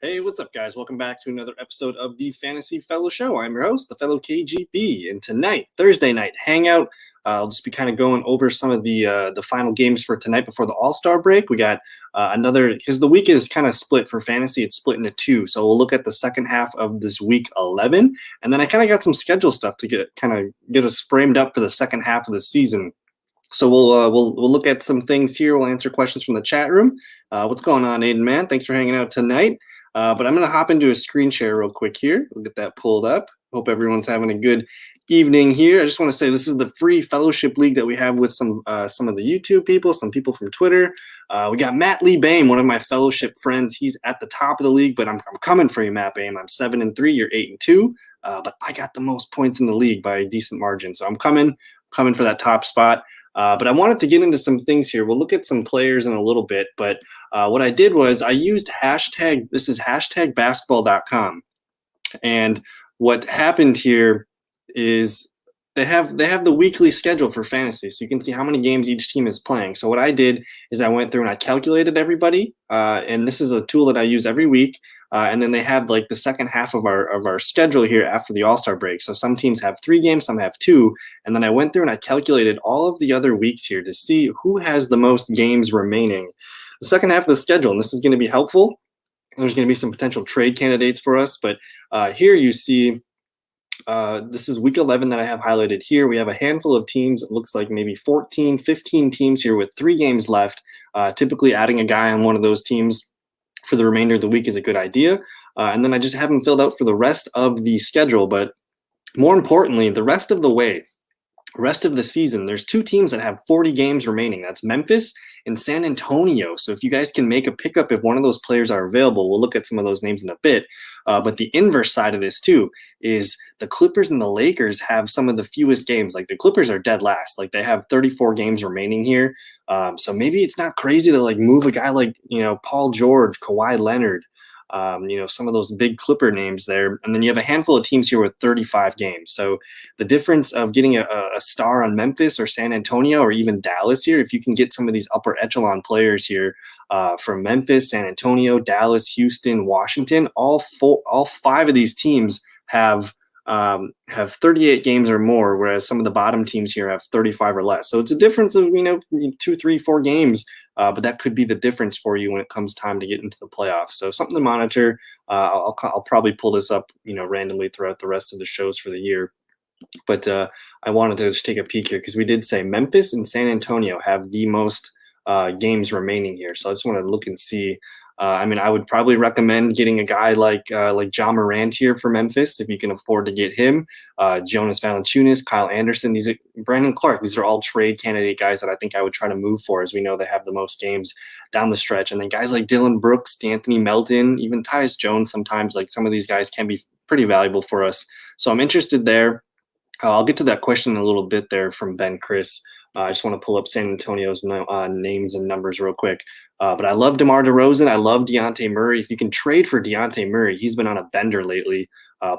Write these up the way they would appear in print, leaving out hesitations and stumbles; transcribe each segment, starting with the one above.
Hey, what's up, guys? Welcome back to another episode of the Fantasy Fellow Show. I'm your host, the fellow KGB, and tonight, Thursday night hangout. I'll just be kind of going over some of the final games for tonight before the All-Star break. We got another, because the week is kind of split for fantasy. It's split into two, so we'll look at the second half of this week 11, and then I kind of got some schedule stuff to get us framed up for the second half of the season. So we'll look at some things here. We'll answer questions from the chat room. What's going on, Aiden, man? Thanks for hanging out tonight. But I'm going to hop into a screen share real quick here. We'll get that pulled up. Hope everyone's having a good evening here. I just want to say this is the free fellowship league that we have with some of the YouTube people, some people from Twitter. We got Matt Lee Bame, one of my fellowship friends. He's at the top of the league, but I'm coming for you, Matt Bame. I'm 7-3. You're 8-2. But I got the most points in the league by a decent margin, so I'm coming for that top spot. But I wanted to get into some things here. We'll look at some players in a little bit, but what I did was I used this is #basketball.com. And what happened here is they have the weekly schedule for fantasy, so you can see how many games each team is playing. So what I did is I went through and I calculated everybody, and this is a tool that I use every week. And then they have like the second half of our schedule here after the All-Star break. So some teams have 3 games, some have 2. And then I went through and I calculated all of the other weeks here to see who has the most games remaining. The second half of the schedule, and this is going to be helpful. There's going to be some potential trade candidates for us, but here you see this is week 11 that I have highlighted here. We have a handful of teams. It looks like maybe 14, 15 teams here with 3 games left. Typically adding a guy on one of those teams for the remainder of the week is a good idea. And then I just have them filled out for the rest of the schedule. But more importantly, the rest of the season, there's 2 teams that have 40 games remaining. That's Memphis and San Antonio. So if you guys can make a pickup if one of those players are available, we'll look at some of those names in a bit. But the inverse side of this too is the Clippers and the Lakers have some of the fewest games. Like the Clippers are dead last. Like they have 34 games remaining here. So maybe it's not crazy to like move a guy like, Paul George, Kawhi Leonard, some of those big Clipper names there. And then you have a handful of teams here with 35 games. So the difference of getting a star on Memphis or San Antonio or even Dallas here, if you can get some of these upper echelon players here from Memphis, San Antonio, Dallas, Houston, Washington, all 5 of these teams have 38 games or more, whereas some of the bottom teams here have 35 or less. So it's a difference of 2, 3, 4 games, but that could be the difference for you when it comes time to get into the playoffs. So something to monitor. I'll probably pull this up randomly throughout the rest of the shows for the year. But I wanted to just take a peek here because we did say Memphis and San Antonio have the most games remaining here. So I just want to look and see. I would probably recommend getting a guy like Ja Morant here for Memphis if you can afford to get him. Jonas Valanciunas, Kyle Anderson, Brandon Clark. These are all trade candidate guys that I think I would try to move for, as we know they have the most games down the stretch. And then guys like Dylan Brooks, D'Anthony Melton, even Tyus Jones. Sometimes like some of these guys can be pretty valuable for us. So I'm interested there. I'll get to that question in a little bit there from Ben Chris. I just want to pull up San Antonio's names and numbers real quick. But I love DeMar DeRozan. I love Dejounte Murray. If you can trade for Dejounte Murray, he's been on a bender lately,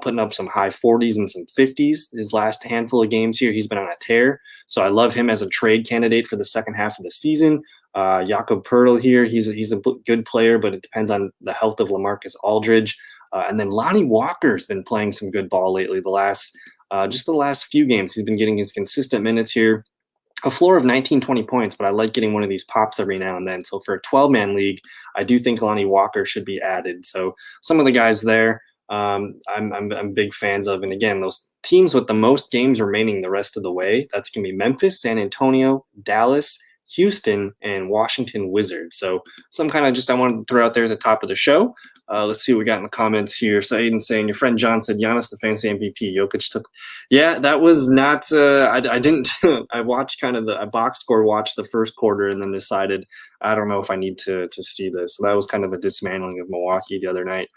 putting up some high 40s and some 50s. His last handful of games here, he's been on a tear. So I love him as a trade candidate for the second half of the season. Jakob Poeltl here, he's a good player, but it depends on the health of LaMarcus Aldridge. And then Lonnie Walker's been playing some good ball lately. The last few games, he's been getting his consistent minutes here. A floor of 19, 20 points, but I like getting one of these pops every now and then. So for a 12-man league, I do think Lonnie Walker should be added. So some of the guys there, I'm big fans of. And again, those teams with the most games remaining the rest of the way, that's going to be Memphis, San Antonio, Dallas, Houston, and Washington Wizards. So some kind of I wanted to throw out there at the top of the show. Let's see what we got in the comments here. So Aiden saying, your friend John said Giannis the fantasy MVP. Jokic took. Yeah, that was not. I didn't. I watched I box score watched the first quarter and then decided I don't know if I need to see this. So that was kind of a dismantling of Milwaukee the other night.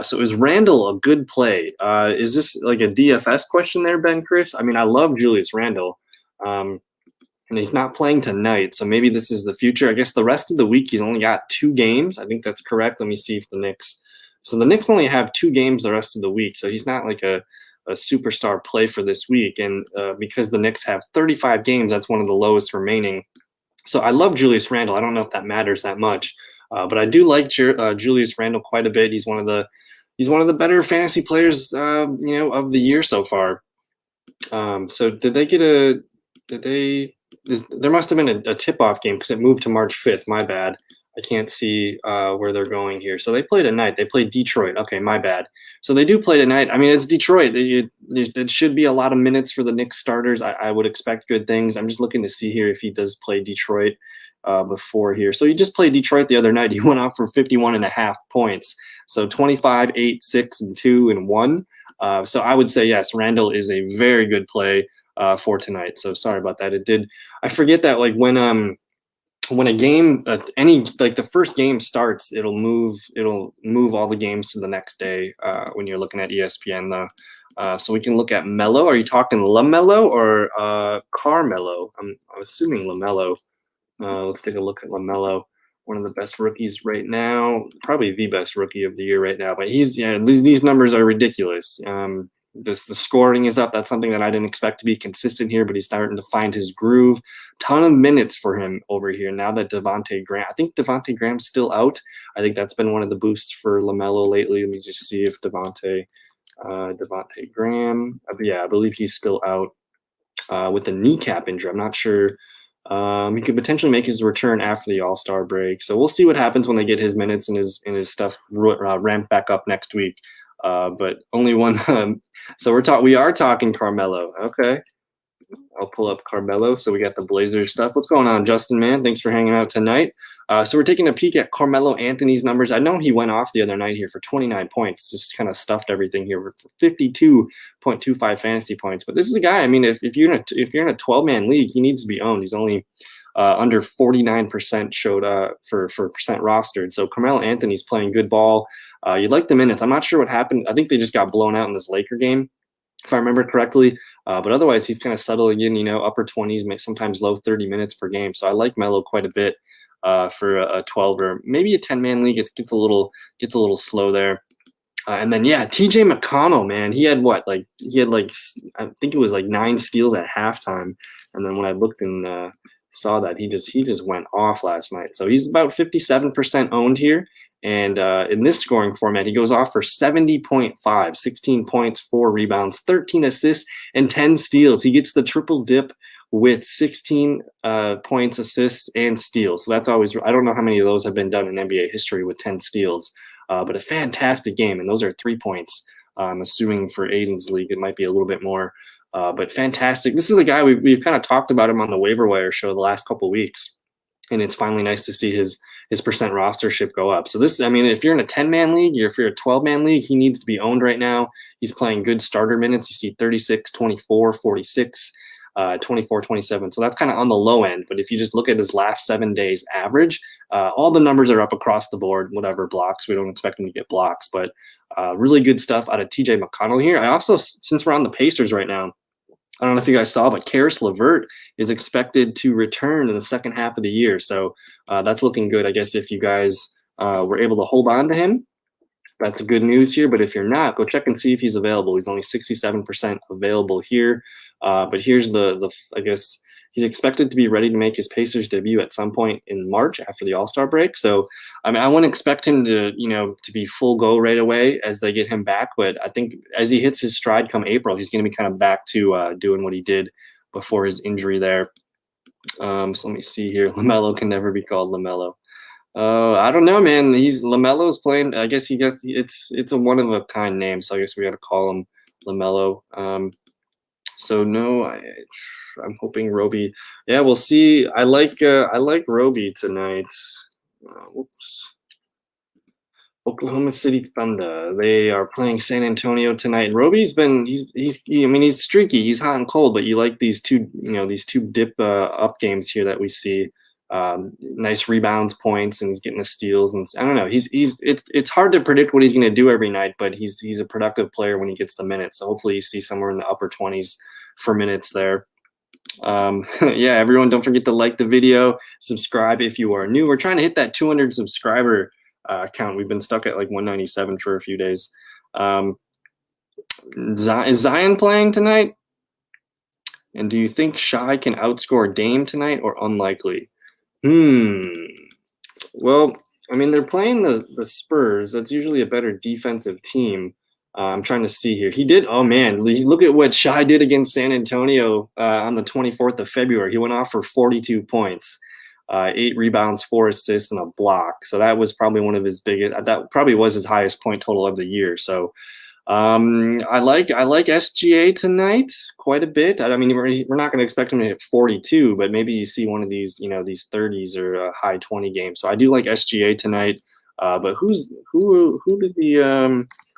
So is Randall a good play? Is this like a DFS question there, Ben Chris? I mean, I love Julius Randle. And he's not playing tonight, so maybe this is the future. I guess the rest of the week he's only got 2 games. I think that's correct. Let me see if the Knicks – so the Knicks only have 2 games the rest of the week, so he's not like a superstar play for this week. And because the Knicks have 35 games, that's one of the lowest remaining. So I love Julius Randle. I don't know if that matters that much. But I do like Julius Randle quite a bit. He's one of the better fantasy players, of the year so far. So did they get a? Did they? There must have been a tip-off game because it moved to March 5th. My bad. I can't see where they're going here. So they play tonight. They play Detroit. Okay, my bad. So they do play tonight. I mean, it's Detroit. It should be a lot of minutes for the Knicks starters. I would expect good things. I'm just looking to see here if he does play Detroit before here. So he just played Detroit the other night. He went off for 51.5 points. So 25, 8, 6, and 2, and 1. So I would say, yes, Randall is a very good play for tonight. So sorry about that. I forget that like when a game the first game starts, it'll move all the games to the next day when you're looking at ESPN though. So we can look at Melo. Are you talking LaMelo or Carmelo? I'm assuming LaMelo. Let's take a look at LaMelo, one of the best rookies right now, probably the best rookie of the year right now. But these numbers are ridiculous. The scoring is up. That's something that I didn't expect to be consistent here, but he's starting to find his groove. Ton of minutes for him over here now that I think Devontae Graham's still out. I think that's been one of the boosts for LaMelo lately. Let me just see if Devontae Graham. Yeah, I believe he's still out with a kneecap injury. I'm not sure. He could potentially make his return after the All-Star break. So we'll see what happens when they get his minutes and his stuff ramped back up next week. But only one. So we are talking Carmelo. Okay. I'll pull up Carmelo. So we got the Blazers stuff. What's going on, Justin, man? Thanks for hanging out tonight. So we're taking a peek at Carmelo Anthony's numbers. I know he went off the other night here for 29 points. Just kind of stuffed everything here for 52.25 fantasy points. But this is a guy. I mean, if you're in a 12-man league, he needs to be owned. He's only under 49% showed for percent rostered. So Carmelo Anthony's playing good ball. You'd like the minutes. I'm not sure what happened. I think they just got blown out in this Laker game, if I remember correctly. But otherwise, he's kind of settling in, upper 20s, sometimes low 30 minutes per game. So I like Melo quite a bit for a 12 or maybe a 10-man league. It gets a little slow there. And then, yeah, TJ McConnell, man, he had I think it was like 9 steals at halftime. And then when I looked and saw that, he just went off last night. So he's about 57% owned here. And in this scoring format, he goes off for 70.5, 16 points, 4 rebounds, 13 assists, and 10 steals. He gets the triple dip with 16 points, assists, and steals. So that's always, I don't know how many of those have been done in NBA history with 10 steals, but a fantastic game. And those are 3 points. I'm assuming for Aiden's league, it might be a little bit more, but fantastic. This is a guy we've kind of talked about him on the waiver wire show the last couple of weeks. And it's finally nice to see his percent rostership go up. So this, I mean, if you're in a 10-man league, if you're a 12-man league, he needs to be owned right now. He's playing good starter minutes. You see 36, 24, 46, 24, 27. So that's kind of on the low end. But if you just look at his last 7 days average, all the numbers are up across the board, whatever blocks. We don't expect him to get blocks, but really good stuff out of TJ McConnell here. I also, since we're on the Pacers right now, I don't know if you guys saw, but Karis LeVert is expected to return in the second half of the year. So that's looking good. I guess if you guys were able to hold on to him, that's good news here. But if you're not, go check and see if he's available. He's only 67% available here. But here's I guess he's expected to be ready to make his Pacers debut at some point in March after the All-Star break. So, I mean, I wouldn't expect him to, to be full go right away as they get him back. But I think as he hits his stride come April, he's going to be kind of back to doing what he did before his injury there. So let me see here. LaMelo can never be called LaMelo. I don't know, man. LaMelo's playing. I guess it's a one of a kind name, so I guess we got to call him LaMelo. So no, I'm hoping Roby. Yeah, we'll see. I like Roby tonight. Whoops. Oklahoma City Thunder. They are playing San Antonio tonight. Roby's been he's streaky. He's hot and cold, but you like these two dip up games here that we see. Nice rebounds, points, and he's getting the steals. And I don't know. It's hard to predict what he's going to do every night, but he's a productive player when he gets the minutes. So hopefully you see somewhere in the upper 20s for minutes there. Yeah, everyone, don't forget to like the video, subscribe if you are new. We're trying to hit that 200 subscriber count. We've been stuck at like 197 for a few days. Is Zion playing tonight? And do you think Shai can outscore Dame tonight or unlikely? Well, I mean, they're playing the Spurs. That's usually a better defensive team. I'm trying to see here. He did. Oh man, look at what Shai did against San Antonio on the 24th of February. He went off for 42 points, 8 rebounds, 4 assists, and a block. So that was probably one of his biggest. That probably was his highest point total of the year. So I like SGA tonight quite a bit. I mean, we're not going to expect him to hit 42, but maybe you see one of these, these 30s or high 20 games. So I do like SGA tonight. But who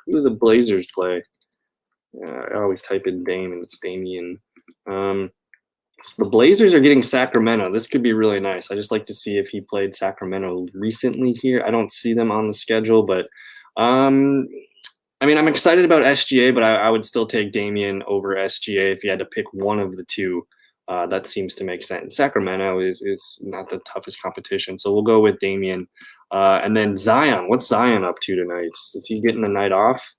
do the Blazers play? I always type in Dame and it's Damian. So the Blazers are getting Sacramento. This could be really nice. I just like to see if he played Sacramento recently here. I don't see them on the schedule, but I mean, I'm excited about SGA, but I would still take Damian over SGA if you had to pick one of the two. That seems to make sense. Sacramento is not the toughest competition, so we'll go with Damian. And then Zion. What's Zion up to tonight? Is he getting the night off?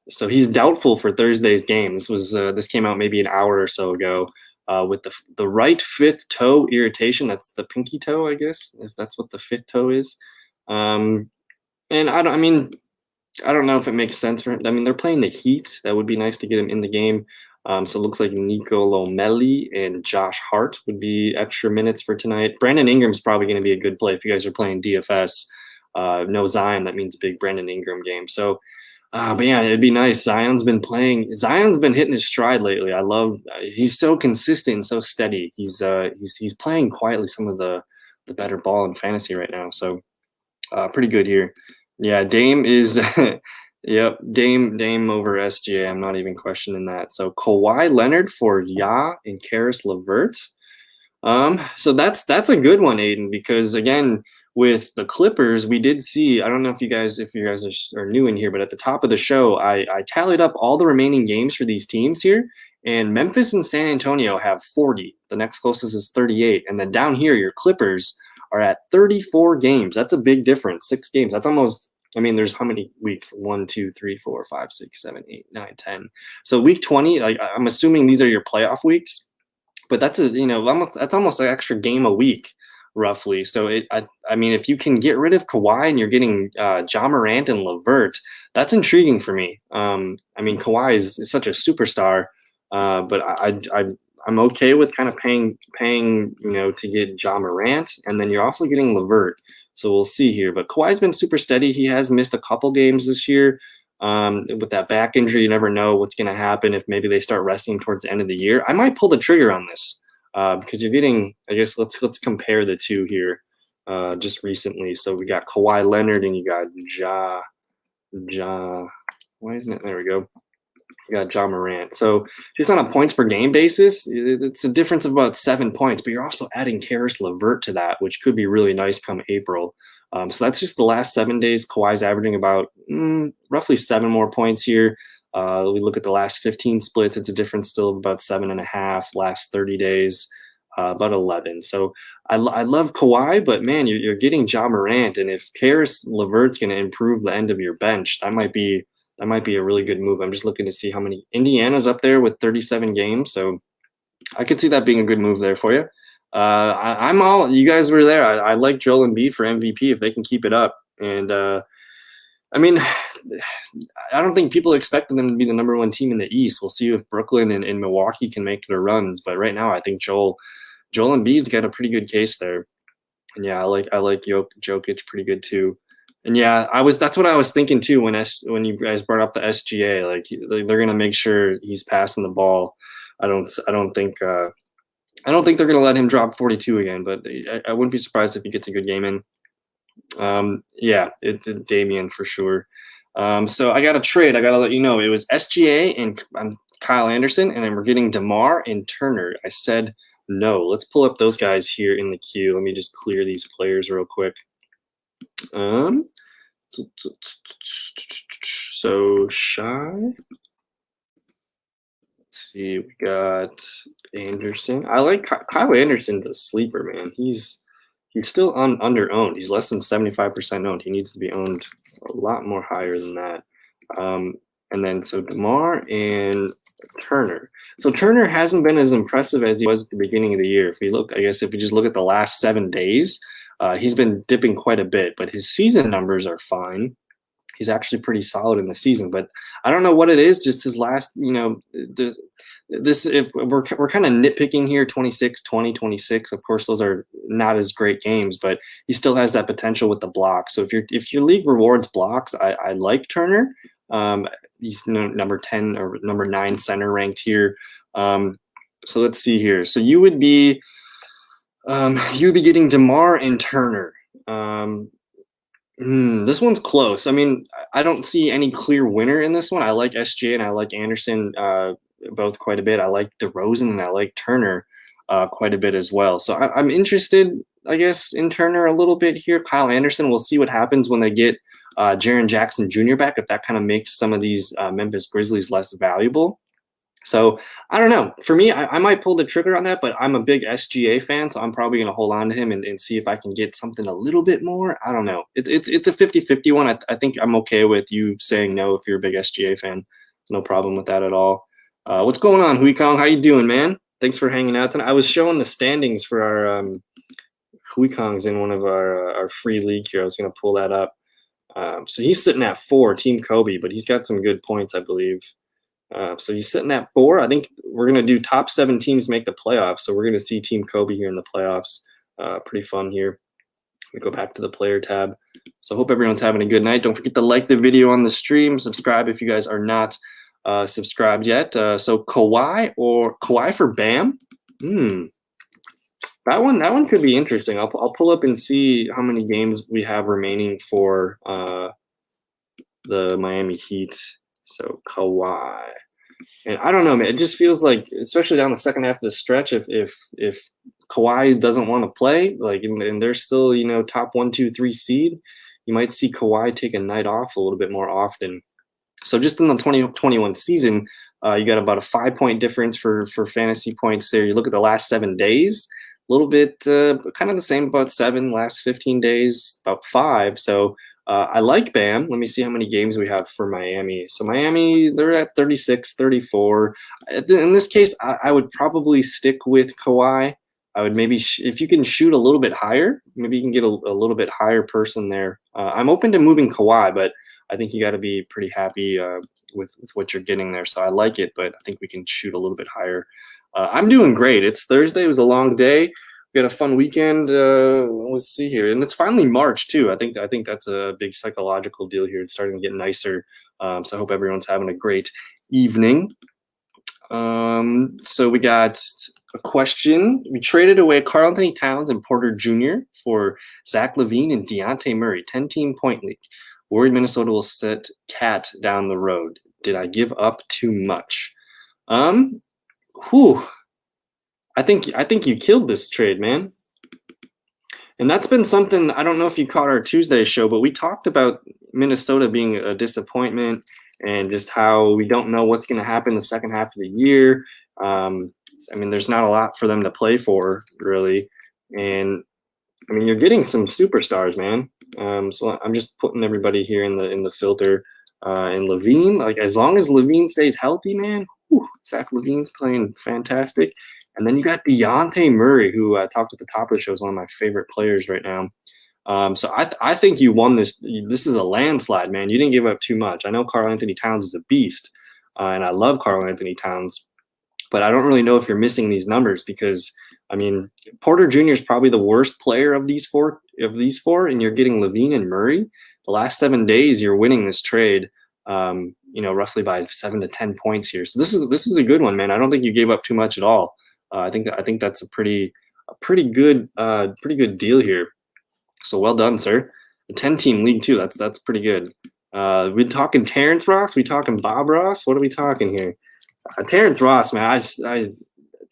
So he's doubtful for Thursday's game. This came out maybe an hour or so ago. With the right fifth toe irritation. That's the pinky toe, I guess, if that's what the fifth toe is. And I don't know if it makes sense for him. I mean, they're playing the Heat. That would be nice to get him in the game. So it looks like Nico Lomelli and Josh Hart would be extra minutes for tonight. Brandon Ingram's probably going to be a good play if you guys are playing DFS. No Zion, that means big Brandon Ingram game. So, but yeah, it'd be nice. Zion's been hitting his stride lately. He's so consistent and so steady. He's playing quietly some of the better ball in fantasy right now. So pretty good here. Yeah, Dame is yep, Dame over SGA. I'm not even questioning that. So Kawhi Leonard for Ya and Karis LeVert. So that's a good one, Aiden, because again, with the Clippers, we did see, I don't know if you guys are new in here, but at the top of the show, I tallied up all the remaining games for these teams here, and Memphis and San Antonio have 40. The next closest is 38. And then down here, your Clippers are at 34 games. That's a big difference. 6 games. That's almost, I mean, there's how many weeks? 1, 2, 3, 4, 5, 6, 7, 8, 9, 10. So week 20, I'm assuming these are your playoff weeks, but that's almost an extra game a week, roughly. So I mean, if you can get rid of Kawhi and you're getting Ja Morant and LeVert, that's intriguing for me. I mean, Kawhi is such a superstar, but I'm okay with kind of paying to get Ja Morant, and then you're also getting LeVert. So we'll see here. But Kawhi's been super steady. He has missed a couple games this year. With that back injury, you never know what's going to happen if maybe they start resting towards the end of the year. I might pull the trigger on this because you're getting, I guess, let's compare the two here just recently. So we got Kawhi Leonard and you got Ja. Why isn't it? There we go. You got Ja Morant. So just on a points per game basis, it's a difference of about 7 points, but you're also adding Karis LeVert to that, which could be really nice come April. So that's just the last 7 days. Kawhi's averaging about roughly 7 more points here. We look at the last 15 splits. It's a difference still of about 7.5. Last 30 days, about 11. So I love Kawhi, but man, you're getting Ja Morant, and if Karis LeVert's going to improve the end of your bench, that might be a really good move. I'm just looking to see how many. Indiana's up there with 37 games, so I could see that being a good move there for you. I'm all. You guys were there. I like Joel Embiid for MVP if they can keep it up. And I mean, I don't think people expected them to be the number 1 team in the East. We'll see if Brooklyn and Milwaukee can make their runs. But right now, I think Joel Embiid's got a pretty good case there. And yeah, I like Jokic pretty good too. And yeah, that's what I was thinking too when you guys brought up the SGA. Like they're gonna make sure he's passing the ball. I don't think they're gonna let him drop 42 again. But I wouldn't be surprised if he gets a good game in. Yeah, it's Damian for sure. So I got a trade. I gotta let you know it was SGA and Kyle Anderson, and then we're getting DeMar and Turner. I said no. Let's pull up those guys here in the queue. Let me just clear these players real quick. So Shy. Let's see, we got Anderson. I like Kyle Anderson's a sleeper, man. He's still under owned. He's less than 75% owned. He needs to be owned a lot more higher than that. And then so DeMar and Turner. So Turner hasn't been as impressive as he was at the beginning of the year. If you just look at the last 7 days, He's been dipping quite a bit, but his season numbers are fine. He's actually pretty solid in the season, but I don't know what it is. Just his last, this if we're kind of nitpicking here, 26, 20, 26. Of course, those are not as great games, but he still has that potential with the block. So if your league rewards blocks, I like Turner. He's number 10 or number 9 center ranked here. So let's see here. So you would be getting DeMar and Turner. This one's close. I mean, I don't see any clear winner in this one. I like SGA and I like Anderson both quite a bit. I like DeRozan and I like Turner quite a bit as well. So I'm interested, I guess, in Turner a little bit here. Kyle Anderson, we'll see what happens when they get Jaren Jackson Jr. back, if that kind of makes some of these Memphis Grizzlies less valuable. So I don't know. For me, I might pull the trigger on that, but I'm a big SGA fan, so I'm probably going to hold on to him and see if I can get something a little bit more. I don't know. It's a 50-50 one. I think I'm okay with you saying no if you're a big SGA fan. No problem with that at all. What's going on, Hui Kong? How you doing, man? Thanks for hanging out tonight. I was showing the standings for our Hui Kong's in one of our free league here. I was going to pull that up. So he's sitting at 4, Team Kobe, but he's got some good points, I believe. So he's sitting at 4. I think we're going to do top 7 teams make the playoffs. So we're going to see Team Kobe here in the playoffs. Pretty fun here. We go back to the player tab. So hope everyone's having a good night. Don't forget to like the video on the stream. Subscribe if you guys are not subscribed yet. So Kawhi for Bam. That one could be interesting. I'll pull up and see how many games we have remaining for the Miami Heat. So Kawhi. And I don't know, man. It just feels like, especially down the second half of the stretch, if Kawhi doesn't want to play, like, and they're still, top 1, 2, 3 seed, you might see Kawhi take a night off a little bit more often. So just in the 2021 season, you got about a 5-point difference for fantasy points there. You look at the last 7 days, a little bit kind of the same, about 7. Last 15 days, about 5. So I like Bam. Let me see how many games we have for Miami. So Miami, they're at 36, 34. In this case, I would probably stick with Kawhi. I would maybe, if you can shoot a little bit higher, maybe you can get a little bit higher person there. I'm open to moving Kawhi, but I think you got to be pretty happy with what you're getting there. So I like it, but I think we can shoot a little bit higher. I'm doing great. It's Thursday. It was a long day. We had a fun weekend. Let's see here, and it's finally March too. I think that's a big psychological deal here. It's starting to get nicer. So I hope everyone's having a great evening. So we got a question. We traded away Karl-Anthony Towns and Porter Jr. for Zach LaVine and Dejounte Murray. 10-team point league. Worried Minnesota will set Cat down the road. Did I give up too much? I think you killed this trade, man. And that's been something, I don't know if you caught our Tuesday show, but we talked about Minnesota being a disappointment and just how we don't know what's going to happen the second half of the year. I mean, there's not a lot for them to play for, really. And I mean, you're getting some superstars, man. So I'm just putting everybody here in the filter. And LaVine, like, as long as LaVine stays healthy, man, Zach LaVine's playing fantastic. And then you got Dejounte Murray, who I talked at the top of the show, is one of my favorite players right now. So I think you won this. This is a landslide, man. You didn't give up too much. I know Karl-Anthony Towns is a beast, and I love Karl-Anthony Towns, but I don't really know if you're missing these numbers because, I mean, Porter Jr. is probably the worst player of these four, and you're getting LaVine and Murray. The last 7 days, you're winning this trade, roughly by 7 to 10 points here. So this is a good one, man. I don't think you gave up too much at all. I think that's a pretty good deal here. So well done, sir. A 10-team league too. That's pretty good. We talking Terrence Ross? We talking Bob Ross? What are we talking here? Terrence Ross, man.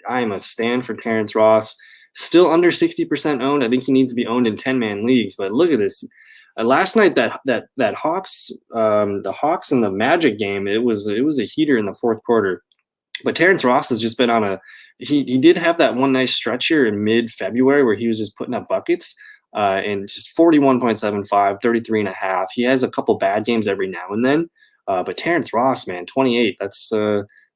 I am a stand for Terrence Ross. Still under 60% owned. I think he needs to be owned in 10-man leagues. But look at this. Last night that Hawks, the Hawks and the Magic game, it was a heater in the fourth quarter. But Terrence Ross has just been on he did have that one nice stretch here in mid-February where he was just putting up buckets and just 41.75, 33.5. He has a couple bad games every now and then. But Terrence Ross, man, 28,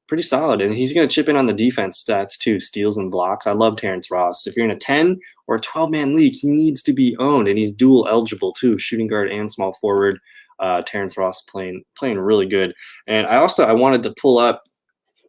pretty solid. And he's going to chip in on the defense stats too, steals and blocks. I love Terrence Ross. If you're in a 10 or a 12-man league, he needs to be owned, and he's dual eligible too, shooting guard and small forward. Terrence Ross playing really good. And I wanted to pull up,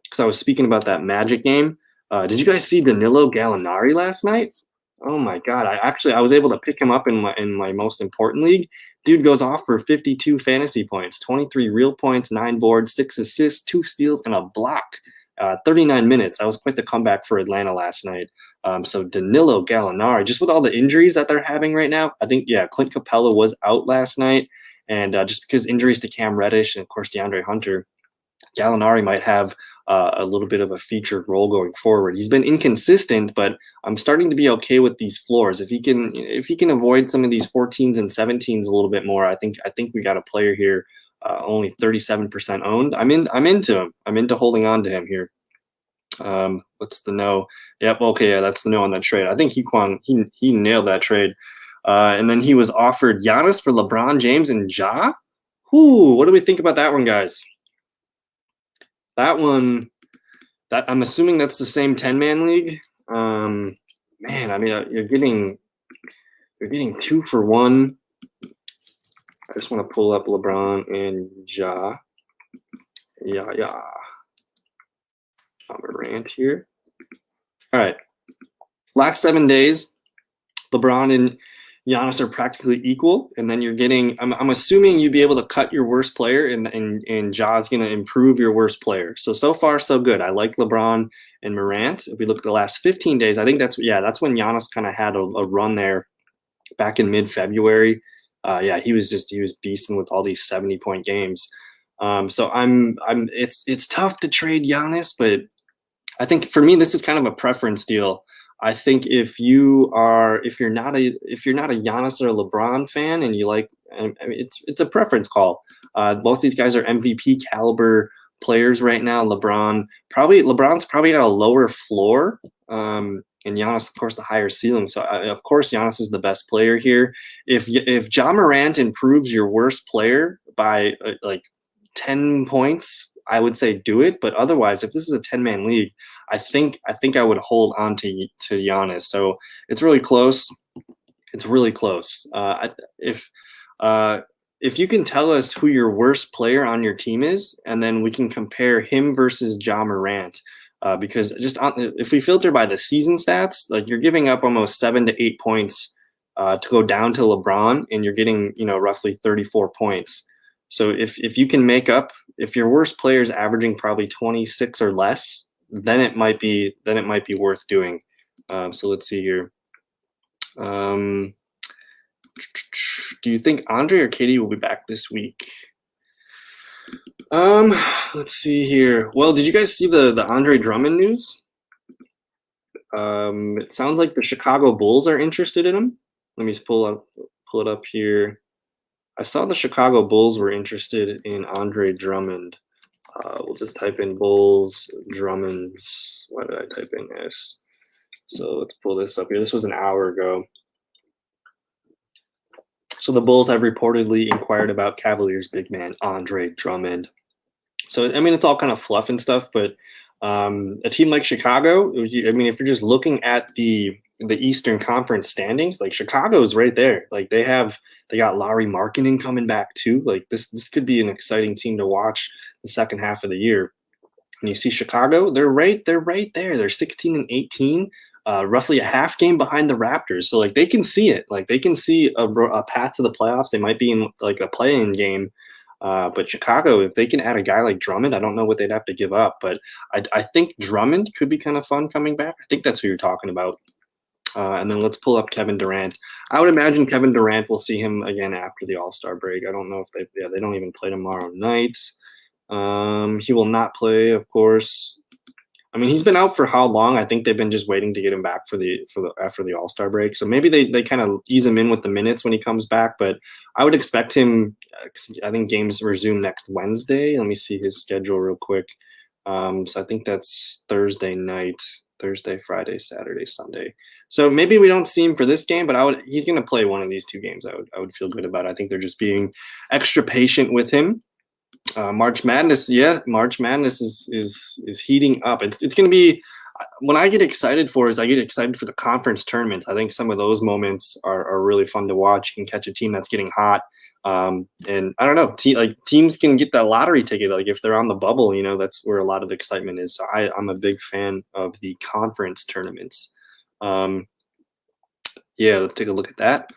because I was speaking about that Magic game. Did you guys see Danilo Gallinari last night? Oh my God! I was able to pick him up in my most important league. Dude goes off for 52 fantasy points, 23 real points, 9 boards, 6 assists, 2 steals, and a block. 39 minutes. That was quite the comeback for Atlanta last night. So Danilo Gallinari, just with all the injuries that they're having right now, I think Clint Capella was out last night, and just because injuries to Cam Reddish and of course DeAndre Hunter, Gallinari might have a little bit of a featured role going forward. He's been inconsistent, but I'm starting to be okay with these floors. If he can avoid some of these 14s and 17s a little bit more, I think we got a player here. Only 37% owned. I'm into him. I'm into holding on to him here. What's the no? Yep. Okay. Yeah, that's the no on that trade. I think he nailed that trade. And then he was offered Giannis for LeBron James and Ja. What do we think about that one, guys? That one, I'm assuming that's the same 10-man league. Man, I mean, you're getting 2 for 1. I just want to pull up LeBron and Ja. Ja Morant here. All right. Last 7 days, LeBron and Giannis are practically equal, and then you're getting. I'm assuming you'd be able to cut your worst player, and Ja's going to improve your worst player. So far so good. I like LeBron and Morant. If we look at the last 15 days, I think that's when Giannis kind of had a run there back in mid-February. He was beasting with all these 70-point games. So it's tough to trade Giannis, but I think for me this is kind of a preference deal. I think if you're not a Giannis or a LeBron fan and you like, I mean, it's a preference call. Both these guys are MVP caliber players right now. LeBron's probably got a lower floor, and Giannis, of course, the higher ceiling. So of course Giannis is the best player here. If Ja Morant improves your worst player by like 10 points, I would say do it. But otherwise, if this is a 10-man league, I think I would hold on to Giannis. So it's really close. It's really close. If you can tell us who your worst player on your team is, and then we can compare him versus Ja Morant. Because if we filter by the season stats, like you're giving up almost 7 to 8 points to go down to LeBron, and you're getting roughly 34 points. So if you can make up, if your worst player is averaging probably 26 or less, then it might be worth doing. So let's see here. Do you think Andre or Katie will be back this week? Let's see here. Well, did you guys see the Andre Drummond news? It sounds like the Chicago Bulls are interested in him. Let me pull it up here. I saw the Chicago Bulls were interested in Andre Drummond. We'll just type in Bulls, Drummonds. Why did I type in this? So let's pull this up here. This was an hour ago. So the Bulls have reportedly inquired about Cavaliers big man Andre Drummond. So, I mean, it's all kind of fluff and stuff, but a team like Chicago, I mean, if you're just looking at the Eastern Conference standings, like Chicago's right there. Like they got Lauri Markkanen coming back too. Like this could be an exciting team to watch the second half of the year. And you see Chicago, they're right there. They're 16 and 18, roughly a half game behind the Raptors. So like they can see it. Like they can see a path to the playoffs. They might be in like a play-in game. But Chicago, if they can add a guy like Drummond, I don't know what they'd have to give up. But I think Drummond could be kind of fun coming back. I think that's who you're talking about. And then let's pull up Kevin Durant. I would imagine Kevin Durant will see him again after the All-Star break. I don't know if they don't even play tomorrow night. He will not play, of course. I mean, he's been out for how long? I think they've been just waiting to get him back after the All-Star break. So maybe they kind of ease him in with the minutes when he comes back. But I would expect him. I think games resume next Wednesday. Let me see his schedule real quick. So I think that's Thursday night. Thursday, Friday, Saturday, Sunday. So maybe we don't see him for this game, but he's going to play one of these two games. I would feel good about it. I think they're just being extra patient with him. March Madness, yeah, March Madness is heating up. It's going to be what I get excited for is I get excited for the conference tournaments. I think some of those moments are really fun to watch. You can catch a team that's getting hot, and I don't know, like teams can get that lottery ticket. Like if they're on the bubble, you know, that's where a lot of the excitement is. So I'm a big fan of the conference tournaments. Um, yeah, let's take a look at that.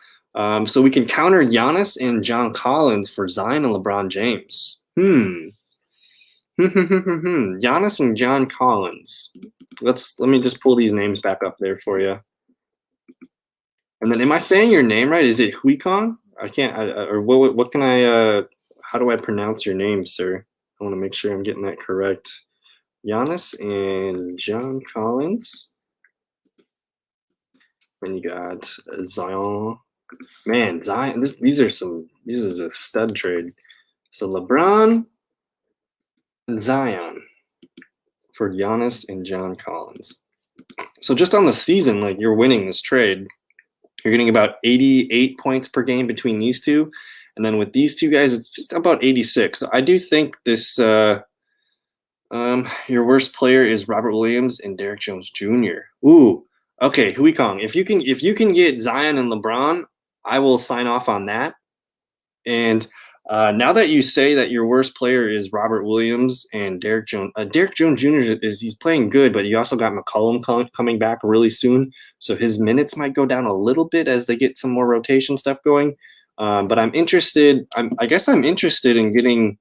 So we can counter Giannis and John Collins for Zion and LeBron James. Giannis and John Collins. Let me just pull these names back up there for you. And then, am I saying your name right? Is it Huikong? I can't. Or what can I? How do I pronounce your name, sir? I want to make sure I'm getting that correct. Giannis and John Collins. Then you got Zion. Man, Zion. These is a stud trade. So LeBron and Zion for Giannis and John Collins. So just on the season, like you're winning this trade. You're getting about 88 points per game between these two. And then with these two guys, it's just about 86. So I do think this your worst player is Robert Williams and Derrick Jones Jr. Ooh, okay, Huikong. If you can get Zion and LeBron, I will sign off on that. And now that you say that your worst player is Robert Williams and Derrick Jones Jr. He's playing good, but you also got McCollum coming back really soon, so his minutes might go down a little bit as they get some more rotation stuff going. But I'm interested. I guess I'm interested in getting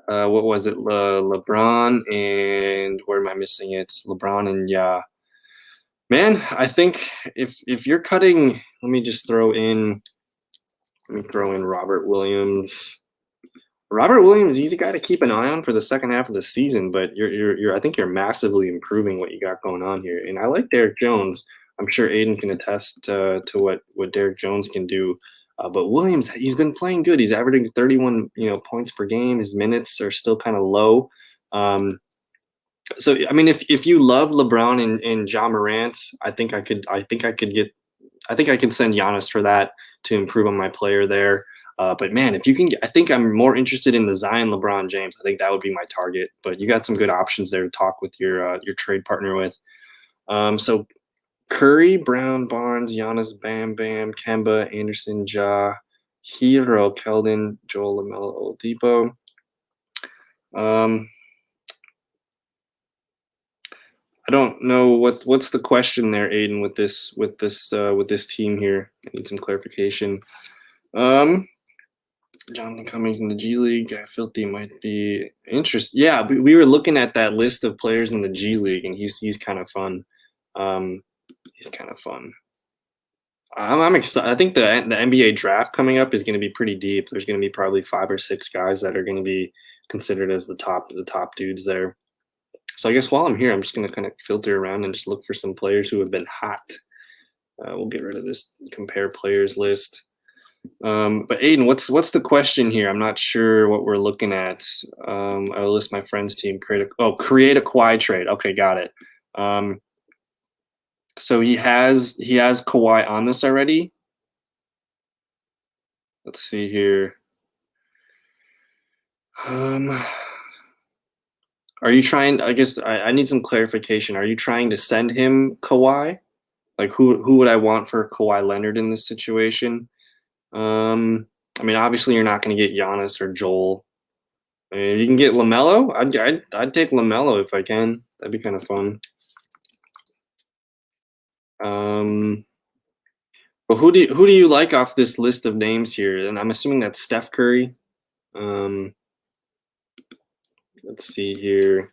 what was it, LeBron and where am I missing it? LeBron and yeah, man. I think if you're cutting, let me throw in Robert Williams. Robert Williams, he's a guy to keep an eye on for the second half of the season, but I think you're massively improving what you got going on here. And I like Derrick Jones. I'm sure Aiden can attest to what Derrick Jones can do. But Williams, he's been playing good. He's averaging 31, points per game. His minutes are still kind of low. So I mean, if you love LeBron and Ja Morant, I think I can send Giannis for that to improve on my player there. But man, if you can, I think I'm more interested in the Zion LeBron James. I think that would be my target. But you got some good options there to talk with your trade partner with. So Curry, Brown, Barnes, Giannis, Bam Bam, Kemba, Anderson, Ja, Hero, Keldon, Joel, LaMelo, Oladipo. I don't know what's the question there, Aiden, with this team here. I need some clarification. Jonathan Cummings in the G League. Filthy might be interesting. Yeah, we were looking at that list of players in the G League, and he's kind of fun. He's kind of fun. I'm excited. I think the NBA draft coming up is going to be pretty deep. There's going to be probably 5 or 6 guys that are going to be considered as the top dudes there. So I guess while I'm here, I'm just going to kind of filter around and just look for some players who have been hot. We'll get rid of this compare players list. But Aiden, what's the question here? I'm not sure what we're looking at. I'll list my friends team. Create a Kawhi trade. Okay, got it. So he has Kawhi on this already. Let's see here. Are you trying? I guess I need some clarification. Are you trying to send him Kawhi? Like who would I want for Kawhi Leonard in this situation? I mean, obviously you're not going to get Giannis or Joel. I mean, you can get LaMelo. I'd take LaMelo if I can. That'd be kind of fun. But who do you like off this list of names here? And I'm assuming that's Steph Curry. Let's see here.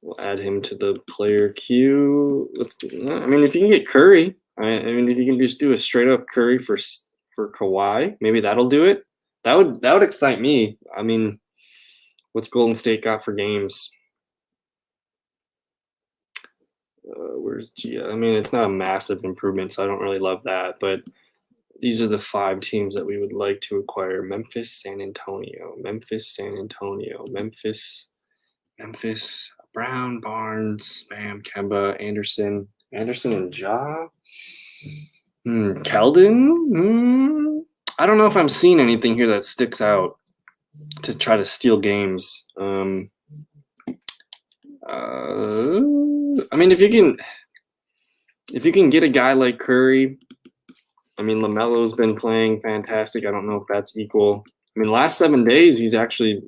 We'll add him to the player queue. Let's do that. I mean, if you can get Curry, I mean, if you can just do a straight up Curry for Kawhi, maybe that'll do it. That would excite me. I mean, what's Golden State got for games? Where's Gia? I mean, it's not a massive improvement, so I don't really love that. But these are the 5 teams that we would like to acquire: Memphis, San Antonio, Brown, Barnes, Bam, Kemba, Anderson, and Ja. Keldon. I don't know if I'm seeing anything here that sticks out. to try to steal games. I mean, if you can get a guy like Curry, I mean, LaMelo's been playing fantastic. I don't know if that's equal. I mean, last 7 days, he's actually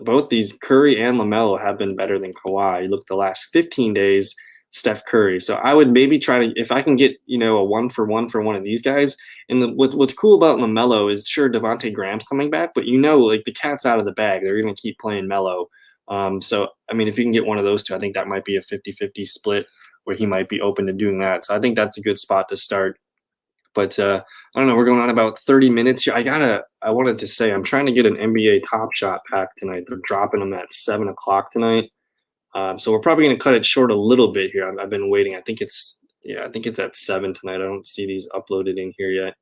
both these Curry and LaMelo have been better than Kawhi. Look, the last 15 days, Steph Curry. So I would maybe try to, if I can get a 1-for-1 for one of these guys. And what's cool about LaMelo is sure Devontae Graham's coming back, but like the cat's out of the bag. They're going to keep playing Melo. So I mean, if you can get one of those two, I think that might be a 50-50 split where he might be open to doing that. So I think that's a good spot to start. But I don't know. We're going on about 30 minutes here. I wanted to say I'm trying to get an NBA Top Shot pack tonight. They're dropping them at 7 o'clock tonight. So we're probably going to cut it short a little bit here. I've been waiting. I think it's at 7 tonight. I don't see these uploaded in here yet,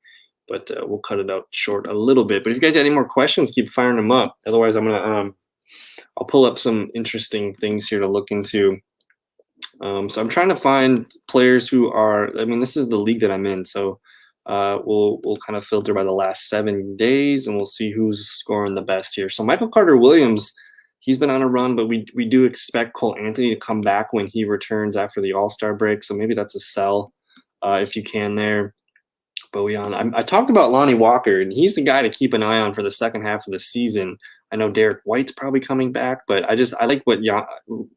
but we'll cut it out short a little bit. But if you guys have any more questions, keep firing them up. Otherwise, I'll pull up some interesting things here to look into. So I'm trying to find players who are. I mean, this is the league that I'm in, so. We'll kind of filter by the last 7 days, and we'll see who's scoring the best here. So Michael Carter-Williams, he's been on a run, but we do expect Cole Anthony to come back when he returns after the All-Star break. So maybe that's a sell if you can there. But I talked about Lonnie Walker, and he's the guy to keep an eye on for the second half of the season. I know Derek White's probably coming back, but I like what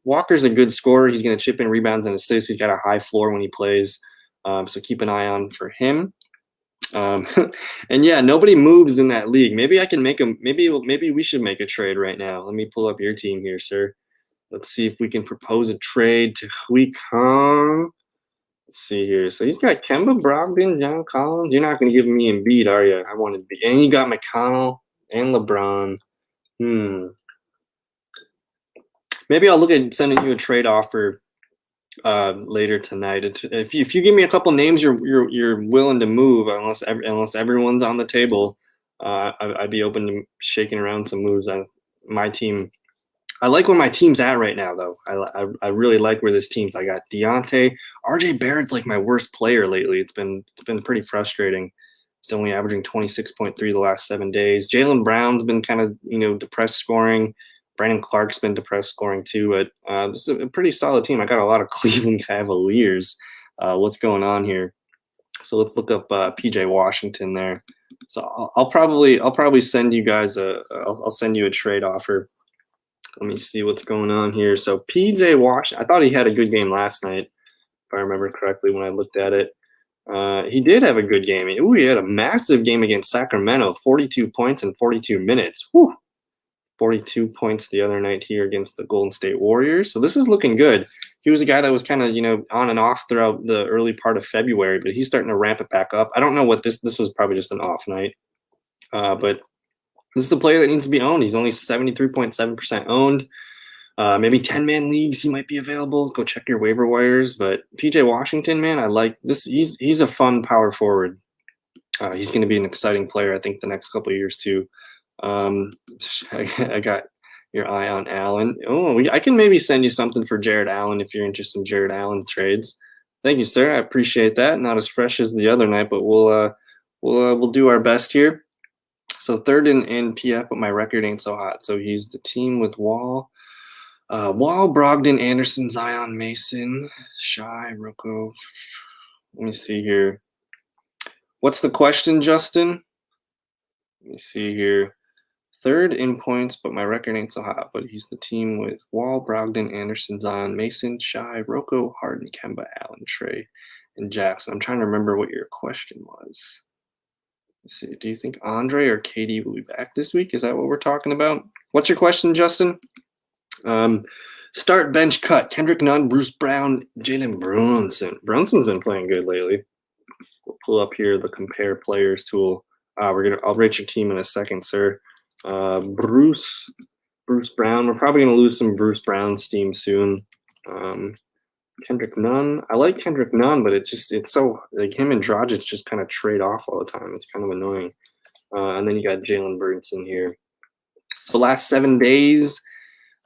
Walker's a good scorer. He's going to chip in rebounds and assists. He's got a high floor when he plays, so keep an eye on for him. And yeah, nobody moves in that league. Maybe I can make them. Maybe we should make a trade right now. Let me pull up your team here, sir. Let's see if we can propose a trade to Hui Kong. Let's see here. So he's got Kemba, Brogdon, John Collins. You're not going to give me Embiid, are you? I wanted to be. And you got McConnell and LeBron. Maybe I'll look at sending you a trade offer later tonight. If you give me a couple names you're willing to move, unless everyone's on the table, I'd be open to shaking around some moves on my team. I like where my team's at right now, though. I really like where this team's. I got Deontay. RJ Barrett's like my worst player lately. It's been pretty frustrating. He's only averaging 26.3 the last 7 days. Jaylen Brown's been kind of depressed scoring. Brandon Clark's been depressed scoring too, but this is a pretty solid team. I got a lot of Cleveland Cavaliers. What's going on here? So let's look up PJ Washington there. So I'll probably send you guys I'll send you a trade offer. Let me see what's going on here. So PJ Washington, I thought he had a good game last night, if I remember correctly when I looked at it. He did have a good game. Ooh, he had a massive game against Sacramento, 42 points in 42 minutes. Whew. 42 points the other night here against the Golden State Warriors. So this is looking good. He was a guy that was kind of, on and off throughout the early part of February, but he's starting to ramp it back up. I don't know what this was probably just an off night. But this is a player that needs to be owned. He's only 73.7% owned. Maybe 10-man leagues, he might be available. Go check your waiver wires. But PJ Washington, man, I like this. He's a fun power forward. He's going to be an exciting player, I think, the next couple of years too. I got your eye on Allen. Oh, I can maybe send you something for Jared Allen if you're interested in Jared Allen trades. Thank you, sir. I appreciate that. Not as fresh as the other night, but we'll do our best here. So third in PF, but my record ain't so hot. So he's the team with Wall, Brogdon, Anderson, Zion, Mason, Shai, Rocco. Let me see here. What's the question, Justin? Let me see here. Third in points, but my record ain't so hot. But he's the team with Wall, Brogdon, Anderson, Zion, Mason, Shai, Rocco, Harden, Kemba, Allen, Trey, and Jackson. I'm trying to remember what your question was. Let's see. Do you think Andre or KD will be back this week? Is that what we're talking about? What's your question, Justin? Start, bench, cut. Kendrick Nunn, Bruce Brown, Jalen Brunson. Brunson's been playing good lately. We'll pull up here the compare players tool. I'll rate your team in a second, sir. Bruce Brown. We're probably gonna lose some Bruce Brown steam soon. Kendrick Nunn. I like Kendrick Nunn, but it's so like him and Dragic just kind of trade off all the time. It's kind of annoying. And then you got Jalen Brunson here. So last 7 days,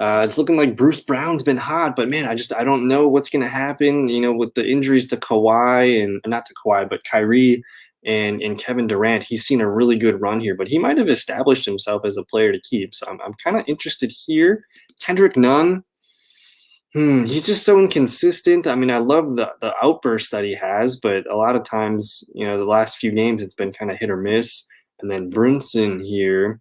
it's looking like Bruce Brown's been hot, but man, I don't know what's gonna happen. With the injuries to Kawhi and not to Kawhi, but Kyrie and Kevin Durant. He's seen a really good run here, but he might have established himself as a player to keep. So I'm kind of interested here. Kendrick Nunn. He's just so inconsistent. I mean, I love the outburst that he has, but a lot of times, the last few games it's been kind of hit or miss. And then Brunson here.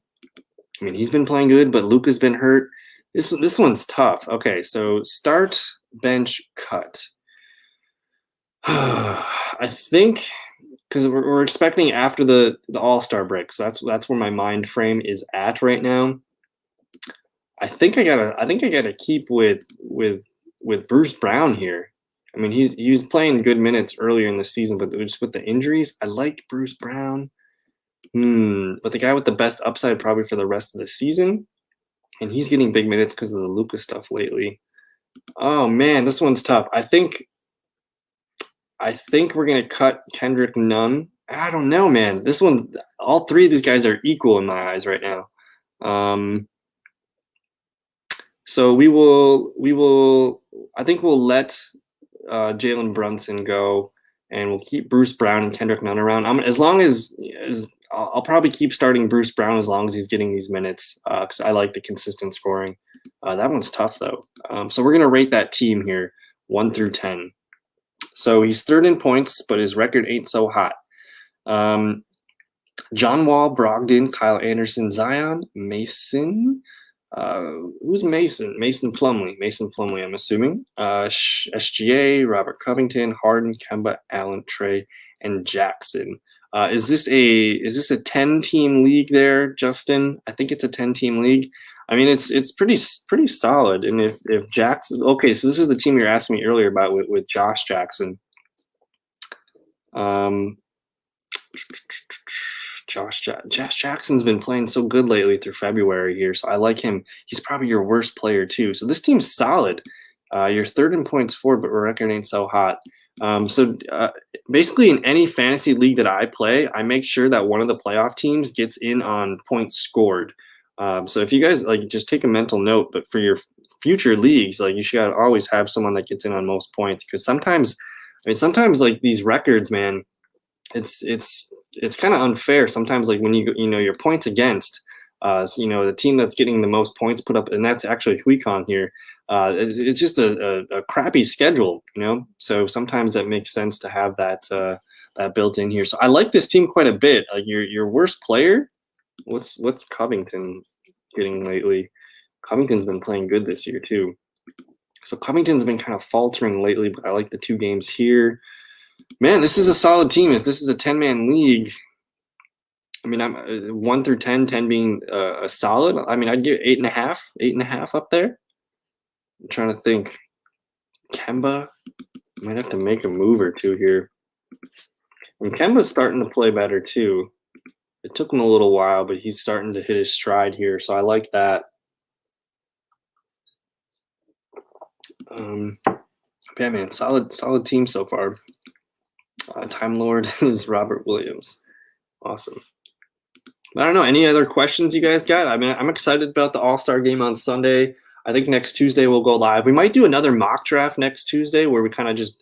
I mean, he's been playing good, but Luka's been hurt. This one's tough. Okay, so start, bench, cut. I think because we're expecting after the All-Star break, so that's where my mind frame is at right now. I think I gotta keep with Bruce Brown here. I mean, he was playing good minutes earlier in the season, but just with the injuries, I like Bruce Brown. But the guy with the best upside probably for the rest of the season, and he's getting big minutes because of the Luka stuff lately. Oh man, this one's tough. I think we're gonna cut Kendrick Nunn. I don't know, man. This one, all three of these guys are equal in my eyes right now. So we will. I think we'll let Jalen Brunson go, and we'll keep Bruce Brown and Kendrick Nunn around. As long as I'll probably keep starting Bruce Brown as long as he's getting these minutes, because I like the consistent scoring. That one's tough though. So we're gonna rate that team here, 1 through 10. So he's third in points, but his record ain't so hot. John Wall, Brogdon, Kyle Anderson, Zion, Mason. Who's Mason? Mason Plumlee, I'm assuming. SGA, Robert Covington, Harden, Kemba, Allen, Trey, and Jackson. Is this a 10-team league there, Justin? I think it's a 10-team league. I mean, it's pretty solid. And if Jackson, okay, so this is the team you were asking me earlier about with Josh Jackson. Josh Jackson's been playing so good lately through February here, so I like him. He's probably your worst player too. So this team's solid. You're third in points for, but record ain't so hot. So basically, in any fantasy league that I play, I make sure that one of the playoff teams gets in on points scored. So if you guys just take a mental note, but for your future leagues, you should always have someone that gets in on most points, because sometimes these records, man, it's kind of unfair sometimes. When your points against, the team that's getting the most points put up, and that's actually Huicon here. It's just a crappy schedule, So sometimes that makes sense to have that built in here. So I like this team quite a bit. Your worst player, what's Covington getting lately? Covington's been playing good this year too. So Covington's been kind of faltering lately, but I like the 2 games here. Man, this is a solid team. If this is a 10-man league, I mean, I'm 1 through 10, 10 being a solid. I mean, I'd give 8.5 up there. I'm trying to think. Kemba might have to make a move or two here. And Kemba's starting to play better too. It took him a little while, but he's starting to hit his stride here, so I like that. Yeah, man, solid team so far. Time Lord is Robert Williams. Awesome. I don't know. Any other questions you guys got? I mean, I'm excited about the All-Star game on Sunday. I think next Tuesday we'll go live. We might do another mock draft next Tuesday where we kind of just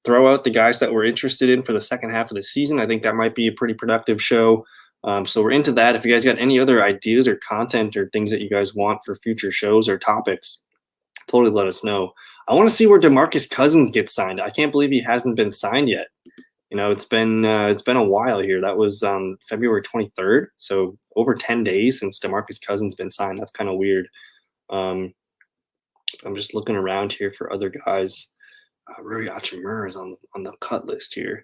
throw out the guys that we're interested in for the second half of the season. I think that might be a pretty productive show. So we're into that. If you guys got any other ideas or content or things that you guys want for future shows or topics, totally let us know. I want to see where DeMarcus Cousins gets signed. I can't believe he hasn't been signed yet. It's been a while here. That was February 23rd, so over 10 days since DeMarcus Cousins been signed. That's kind of weird. I'm just looking around here for other guys. Rui Hachimura is on the cut list here.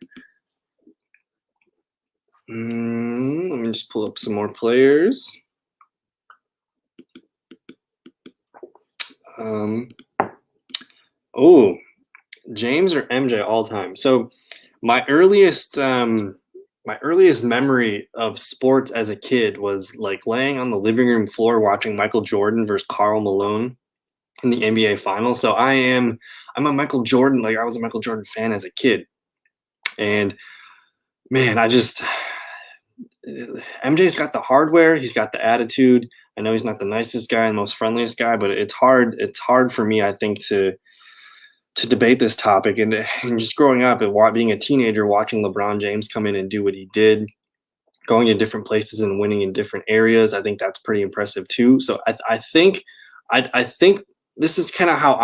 Let me just pull up some more players. James or MJ all time. So my earliest memory of sports as a kid was laying on the living room floor watching Michael Jordan versus Karl Malone in the NBA Finals. So I'm a Michael Jordan. I was a Michael Jordan fan as a kid, and man, MJ's got the hardware. He's got the attitude. I know he's not the nicest guy and most friendliest guy, but it's hard for me, I think, to to debate this topic. And just growing up and being a teenager, watching LeBron James come in and do what he did, going to different places and winning in different areas, I think that's pretty impressive too. So I think I think this is kind of how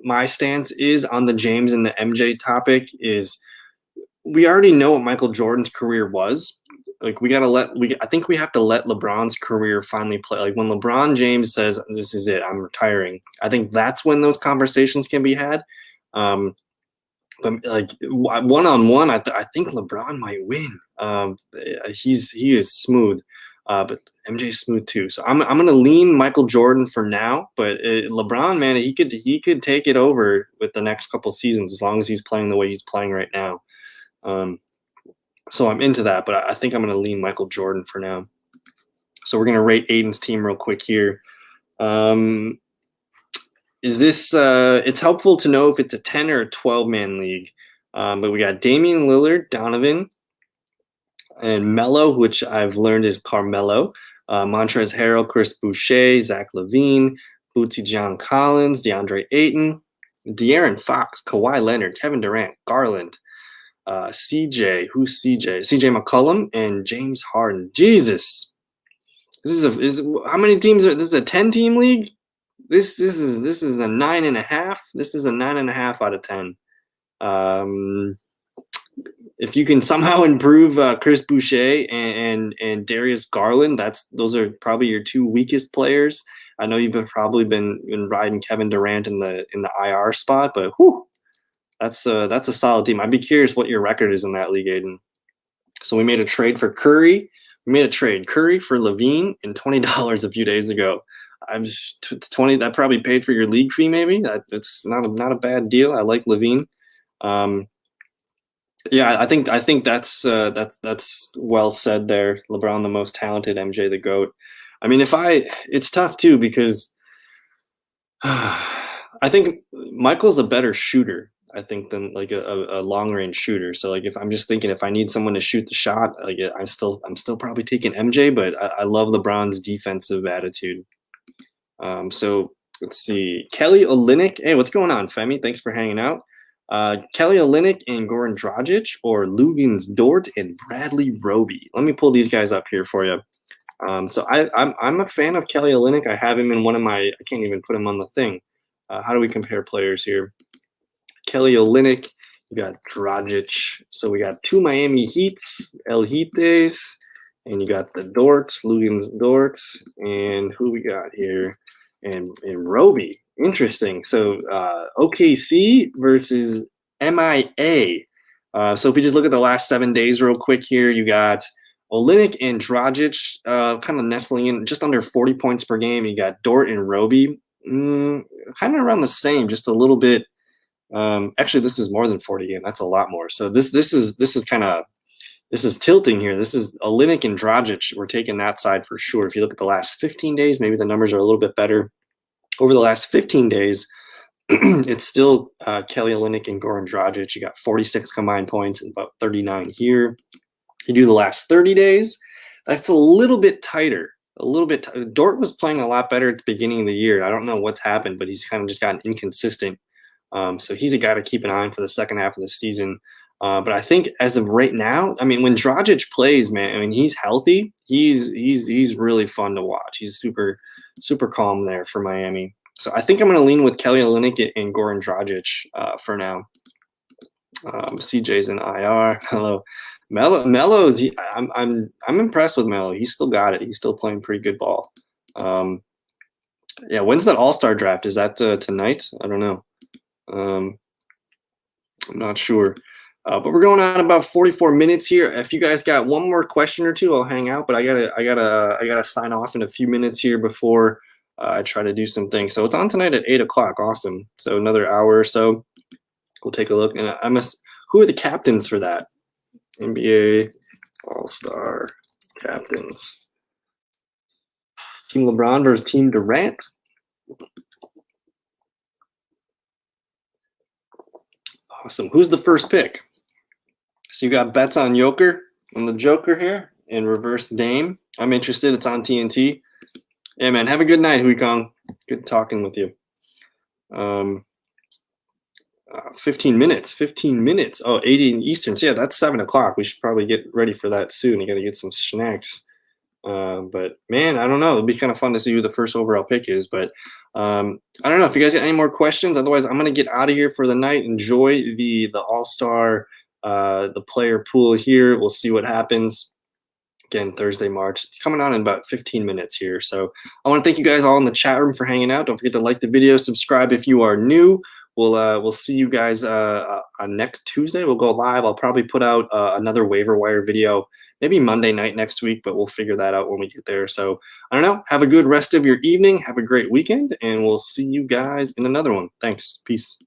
my stance is on the James and the MJ topic. Is we already know what Michael Jordan's career was. Like I think we have to let LeBron's career finally play. Like when LeBron James says, "This is it, I'm retiring," I think that's when those conversations can be had. But like one on one, I think LeBron might win. He is smooth, but MJ's smooth too. So I'm gonna lean Michael Jordan for now. But LeBron, man, he could take it over with the next couple seasons as long as he's playing the way he's playing right now. So I'm into that, but I think I'm gonna lean Michael Jordan for now. So we're gonna rate Aiden's team real quick here. Is this it's helpful to know if it's a 10 or a 12-man league. But we got Damian Lillard, Donovan, and Melo, which I've learned is Carmelo, Montrezl Harrell, Chris Boucher, Zach LaVine, Bootsy John Collins, DeAndre Ayton, De'Aaron Fox, Kawhi Leonard, Kevin Durant, Garland, CJ, who's CJ? CJ McCollum, and James Harden. Jesus. How many teams are this is a 10-team league? This is a 9.5. This is a 9.5 out of 10. If you can somehow improve Chris Boucher and Darius Garland, those are probably your two weakest players. I know you've probably been riding Kevin Durant in the IR spot, but whew, that's a solid team. I'd be curious what your record is in that league, Aiden. So we made a trade for Curry. We made a trade Curry for LaVine and $20 a few days ago. I'm 20. That probably paid for your league fee, maybe. It's not a bad deal. I like LaVine. Yeah, I think that's well said there. LeBron, the most talented, MJ, the GOAT. I mean, it's tough too because I think Michael's a better shooter, I think, than like a long range shooter. So like if I'm just thinking if I need someone to shoot the shot, like I'm still probably taking MJ, but I love LeBron's defensive attitude. So let's see. Kelly Olynyk. Hey, what's going on, Femi? Thanks for hanging out. Kelly Olynyk and Goran Dragic, or Luguentz Dort and Bradley Roby. Let me pull these guys up here for you. So I'm a fan of Kelly Olynyk. I have him in one of my. I can't even put him on the thing. How do we compare players here? Kelly Olynyk. You got Dragic. So we got two Miami Heats, El Hites, and you got the Dorts, Luguentz Dorts, and who we got here? And Roby. Interesting. So OKC versus MIA. So if we just look at the last 7 days real quick here, you got Olynyk and Dragic kind of nestling in just under 40 points per game. You got Dort and Roby kind of around the same, just a little bit. Actually, this is more than 40 game. That's a lot more. So this is tilting here. This is Olynyk and Dragic. We're taking that side for sure. If you look at the last 15 days, maybe the numbers are a little bit better. Over the last 15 days, it's still Kelly Olynyk and Goran Dragic. You got 46 combined points and about 39 here. You do the last 30 days, that's a little bit tighter. Dort was playing a lot better at the beginning of the year. I don't know what's happened, but he's kind of just gotten inconsistent. So he's a guy to keep an eye on for the second half of the season. But I think as of right now, I mean, when Dragic plays, man, I mean, he's healthy. He's really fun to watch. He's super calm there for Miami. So I think I'm going to lean with Kelly Olynyk and Goran Dragic for now. CJ's in IR. Hello, Melo's. I'm impressed with Melo. He's still got it. He's still playing pretty good ball. Yeah, when's that All-Star draft? Is that tonight? I don't know. I'm not sure. But we're going on about 44 minutes here. If you guys got one more question or two, I'll hang out. But I gotta sign off in a few minutes here before I try to do some things. So it's on tonight at 8 o'clock. Awesome. So another hour or so. We'll take a look. And who are the captains for that? NBA All-Star captains. Team LeBron versus Team Durant. Awesome. Who's the first pick? So you got bets on Joker and the Joker here and reverse Dame. I'm interested. It's on TNT. Yeah, man. Have a good night, Hui Kong. Good talking with you. 15 minutes. 15 minutes. Oh, 80 Eastern. So yeah, that's 7 o'clock. We should probably get ready for that soon. You got to get some snacks. But man, I don't know. It'll be kind of fun to see who the first overall pick is. But I don't know if you guys got any more questions. Otherwise, I'm gonna get out of here for the night. Enjoy the All-Star the player pool here. We'll see what happens. Again, Thursday, March. It's coming on in about 15 minutes here. So I want to thank you guys all in the chat room for hanging out. Don't forget to like the video, subscribe if you are new. We'll see you guys on next Tuesday. We'll go live. I'll probably put out another waiver wire video, maybe Monday night next week, but we'll figure that out when we get there. So I don't know. Have a good rest of your evening. Have a great weekend, and we'll see you guys in another one. Thanks. Peace.